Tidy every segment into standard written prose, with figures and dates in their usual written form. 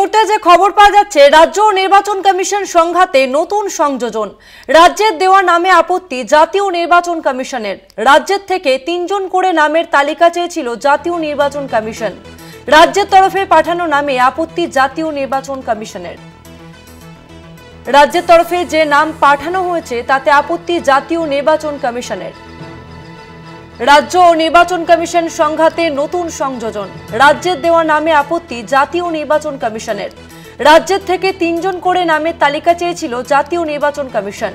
মুহূর্তে যে খবর পাওয়া যাচ্ছে, রাজ্য নির্বাচন কমিশন সংঘাতে নতুন সংযোজন। রাজ্যের দেওয়া নামে আপত্তি জাতীয় নির্বাচন কমিশনের। রাজ্যের থেকে 3 জন করে নামের তালিকা চেয়েছিল জাতীয় নির্বাচন কমিশন। রাজ্যের তরফে পাঠানো নামে আপত্তি জাতীয় নির্বাচন কমিশনের। রাজ্যের তরফে যে নাম পাঠানো হয়েছে তাতে আপত্তি জাতীয় নির্বাচন কমিশনের। রাজ্য ও নির্বাচন কমিশন সংঘাতে নতুন সংযোজন। রাজ্যের দেওয়া নামে আপত্তি জাতীয় নির্বাচন কমিশনের। রাজ্যের থেকে 3 জন করে নামের তালিকা চেয়েছিল জাতীয় নির্বাচন কমিশন।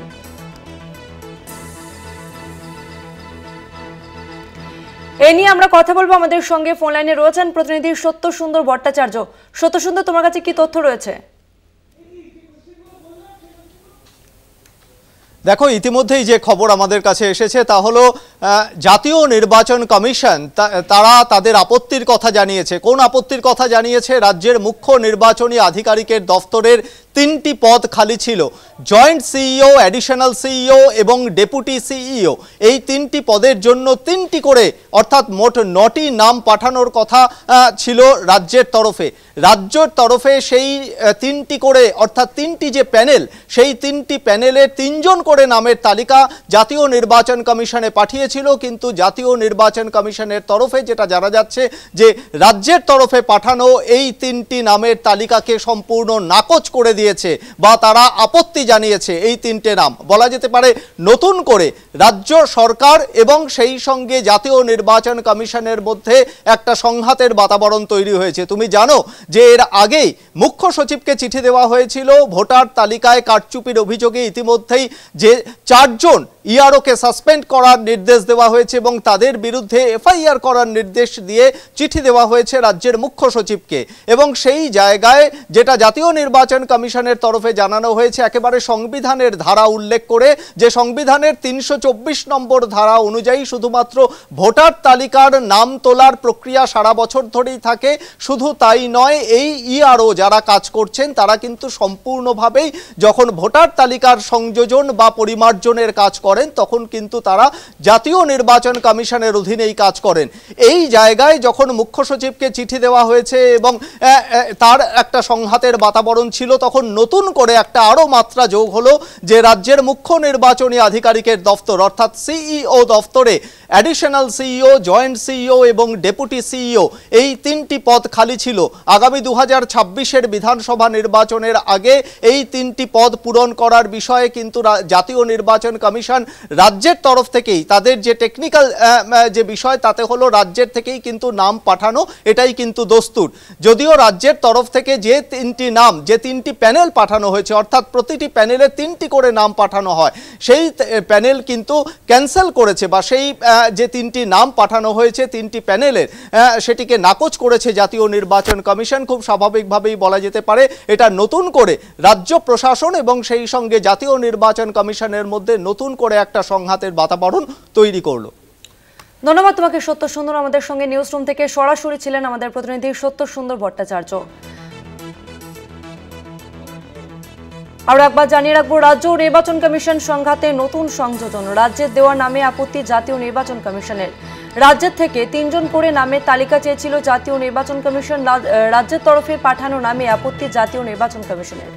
এ নিয়ে আমরা কথা বলবো। আমাদের সঙ্গে ফোন লাইনে রয়েছেন প্রতিনিধি সত্য সুন্দর ভট্টাচার্য। সত্য সুন্দর, তোমার কাছে কি তথ্য রয়েছে? দেখো, ইতিমধ্যেই যে খবর আমাদের কাছে এসেছে তা হলো জাতীয় নির্বাচন কমিশন তারা তাদের আপত্তির কথা জানিয়েছে। কোন আপত্তির কথা জানিয়েছে? রাজ্যের মুখ্য নির্বাচনী আধিকারিকের দফতরের 3টি পদ খালি ছিল। জয়েন্ট সিইও, অ্যাডিশনাল সিইও এবং ডেপুটি সিইও, এই 3টি পদের জন্য 3টি করে অর্থাৎ মোট 9টি নাম পাঠানোর কথা ছিল রাজ্যের তরফে। রাজ্যের তরফে সেই 3টি করে অর্থাৎ 3টি যে প্যানেল, সেই 3টি প্যানেলে 3 জন করে নামের তালিকা জাতীয় নির্বাচন কমিশনে পাঠিয়েছিল। কিন্তু জাতীয় নির্বাচন কমিশনের তরফে যেটা জানা যাচ্ছে যে রাজ্যের তরফে পাঠানো এই 3টি নামের তালিকাকে সম্পূর্ণ নাকচ করে দিয়েছে বা তারা আপত্তি জানিয়েছে। এই 3টে নাম বলা যেতে পারে নতুন করে রাজ্য সরকার এবং সেই সঙ্গে জাতীয় নির্বাচন কমিশনের মধ্যে একটা সংঘাতের বাতাবরণ তৈরি হয়েছে। তুমি জানো যে এর আগেই মুখ্য সচিবকে চিঠি দেওয়া হয়েছিল ভোটার তালিকায় কারচুপির অভিযোগে। ইতিমধ্যেই যে 4 জন ইআরওকে সাসপেন্ড করার নির্দেশ দেওয়া হয়েছে এবং তাদের বিরুদ্ধে এফআইআর করার নির্দেশ দিয়ে চিঠি দেওয়া হয়েছে রাজ্যের মুখ্য সচিবকে। এবং সেই জায়গায় যেটা জাতীয় নির্বাচন কমিশনের তরফে জানানো হয়েছে, একেবারে সংবিধানের ধারা উল্লেখ করে, যে সংবিধানের 324 নম্বর ধারা অনুযায়ী শুধুমাত্র ভোটার তালিকার নাম তোলার প্রক্রিয়া সারা বছর ধরেই থাকে। শুধু তাই নয়, এই ইআরও যারা কাজ করছেন তারা কিন্তু সম্পূর্ণভাবেই যখন ভোটার তালিকার সংযোজন বা পরিমার্জনের কাজ করেন তখন কিন্তু তারা জাতীয় নির্বাচন কমিশনের অধীনেই কাজ করেন। এই জায়গায় যখন মুখ্য সচিবকে চিঠি দেওয়া হয়েছে এবং তার একটা সংঘাতের বাতাবরণ ছিল, তখন নতুন করে একটা আরও মাত্রা যোগ হলো যে রাজ্যের মুখ্য নির্বাচনী আধিকারিকের দফতর অর্থাৎ সিইও দফতরে অ্যাডিশনাল সিইও, জয়েন্ট সিইও এবং ডেপুটি সিইও, এই 3টি পদ খালি ছিল। আগামী 2026-এর বিধানসভা নির্বাচনের আগে এই 3টি পদ পূরণ করার বিষয়ে কিন্তু জাতীয় নির্বাচন কমিশন রাজ্যের তরফ থেকেই তাদের যে টেকনিক্যাল যে বিষয় তাতে হলো রাজ্যের থেকেই কিন্তু নাম পাঠানো, এটাই কিন্তু দস্তুর। যদিও রাজ্যের তরফ থেকে যে 3টি নাম, যে 3টি প্যানেল পাঠানো হয়েছে অর্থাৎ প্রতিটি প্যানেলে 3টি করে নাম পাঠানো হয়, সেই প্যানেল কিন্তু ক্যান্সেল করেছে বা সেই যে 3টি নাম পাঠানো হয়েছে 3টি প্যানেলের সেটিকে নাকচ করেছে জাতীয় নির্বাচন কমিশন। খুব স্বাভাবিকভাবেই বলা যেতে পারে এটা নতুন করে রাজ্য প্রশাসন এবং সেই সঙ্গে জাতীয় নির্বাচন কমিশনের মধ্যে নতুন করে একটা সংঘাতের বাতাবরণ তৈরি করলো। ধন্যবাদ তোমাকে সত্য সুন্দর। আমাদের সঙ্গে নিউজ রুম থেকে সরাসরি ছিলেন আমাদের প্রতিনিধি সত্য সুন্দর ভট্টাচার্য। আর একবার জানিয়ে রাখবো, রাজ্য নির্বাচন কমিশন সংঘাতে নতুন সংযোজন। রাজ্যের দেওয়া নামে আপত্তি জাতীয় নির্বাচন কমিশনের। রাজ্যের থেকে 3 জন করে নামের তালিকা চেয়েছিল জাতীয় নির্বাচন কমিশন। রাজ্যের তরফে পাঠানো নামে আপত্তি জাতীয় নির্বাচন কমিশনের।